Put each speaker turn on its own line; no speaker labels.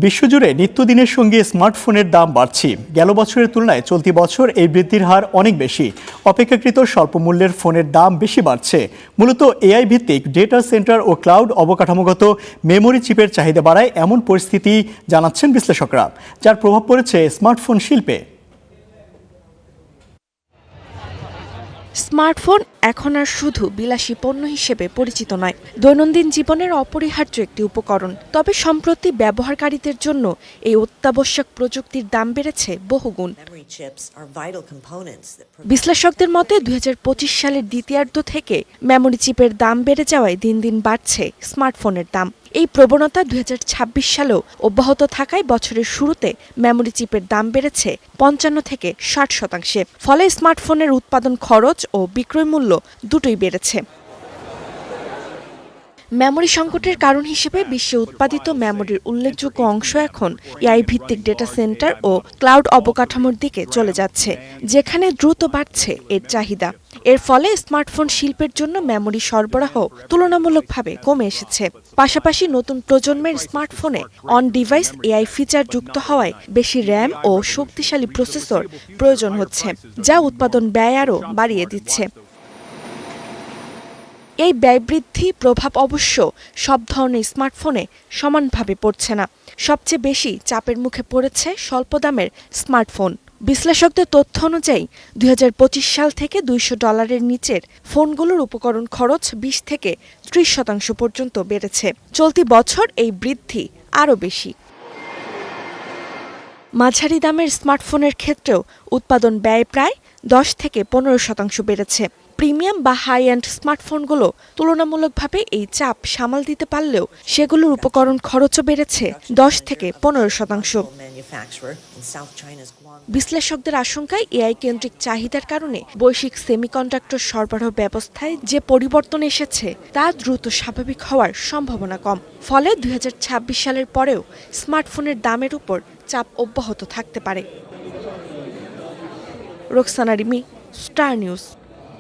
বিশ্বজুড়ে নিত্যদিনের সঙ্গে স্মার্টফোনের দাম বাড়ছে। গেল বছরের তুলনায় চলতি বছর এই বৃদ্ধির হার অনেক বেশি। অপেক্ষাকৃত স্বল্প মূল্যের ফোনের দাম বেশি বাড়ছে। মূলত এআই ভিত্তিক ডেটা সেন্টার ও ক্লাউড অবকাঠামোগত মেমোরি চিপের চাহিদা বাড়ায় এমন পরিস্থিতি জানাচ্ছেন বিশ্লেষকরা, যার প্রভাব পড়েছে স্মার্টফোন শিল্পে।
স্মার্টফোন এখন আর শুধু বিলাসী পণ্য হিসেবে পরিচিত নয়, দৈনন্দিন জীবনের অপরিহার্য একটি উপকরণ। তবে সম্প্রতি ব্যবহারকারীদের জন্য এই অত্যাবশ্যক প্রযুক্তির দাম বেড়েছে বহুগুণ। বিশ্লেষকদের মতে 2025 সালের দ্বিতীয়ার্ধ থেকে মেমোরি চিপের দাম বেড়ে যাওয়ায় দিন দিন বাড়ছে স্মার্টফোনের দাম। এই প্রবণতা 2026 সালেও অব্যাহত থাকায় বছরের শুরুতে মেমোরি চিপের দাম বেড়েছে 55 থেকে 60%। ফলে স্মার্টফোনের উৎপাদন খরচ ও বিক্রয় মূল্য দুটোই বেড়েছে। মেমোরি সংকটের কারণ হিসেবে বিশ্বে উৎপাদিত মেমোরির উল্লেখযোগ্য অংশ এখন এআই ভিত্তিক ডেটা সেন্টার ও ক্লাউড অবকাঠামোর দিকে চলে যাচ্ছে, যেখানে দ্রুত বাড়ছে এর চাহিদা। এর ফলে স্মার্টফোন শিল্পের জন্য মেমোরি সরবরাহ তুলনামূলকভাবে কমে এসেছে। পাশাপাশি নতুন প্রজন্মের স্মার্টফোনে অন ডিভাইস এআই ফিচার যুক্ত হওয়ায় বেশি র্যাম ও শক্তিশালী প্রসেসর প্রয়োজন হচ্ছে, যা উৎপাদন ব্যয় আরও বাড়িয়ে দিচ্ছে। এই ব্যয় বৃদ্ধি প্রভাব অবশ্য সব ধরনের স্মার্টফোনে সমানভাবে পড়ছে না। সবচেয়ে বেশি চাপের মুখে পড়েছে স্বল্প দামের স্মার্টফোন। বিশ্লেষকদের তথ্য অনুযায়ী 2025 সাল থেকে $200 নিচের ফোনগুলোর উপকরণ খরচ 20 থেকে 30% পর্যন্ত বেড়েছে। চলতি বছর এই বৃদ্ধি আরও বেশি। মাঝারি দামের স্মার্টফোনের ক্ষেত্রেও উৎপাদন ব্যয় প্রায় 10 থেকে 15% বেড়েছে। প্রিমিয়াম বা হাই এন্ড স্মার্টফোনগুলো তুলনামূলকভাবে এই চাপ সামাল দিতে পারলেও সেগুলোর উপকরণ খরচও বেড়েছে 10 থেকে 15%। বিশ্লেষকদের আশঙ্কায় এআই কেন্দ্রিক চাহিদার কারণে বৈশ্বিক সেমিকন্ডাক্টর সরবরাহ ব্যবস্থায় যে পরিবর্তন এসেছে তা দ্রুত স্বাভাবিক হওয়ার সম্ভাবনা কম। ফলে 2026 সালের পরেও স্মার্টফোনের দামের উপর চাপ অব্যাহত থাকতে পারে। Roksana Rimi, star news.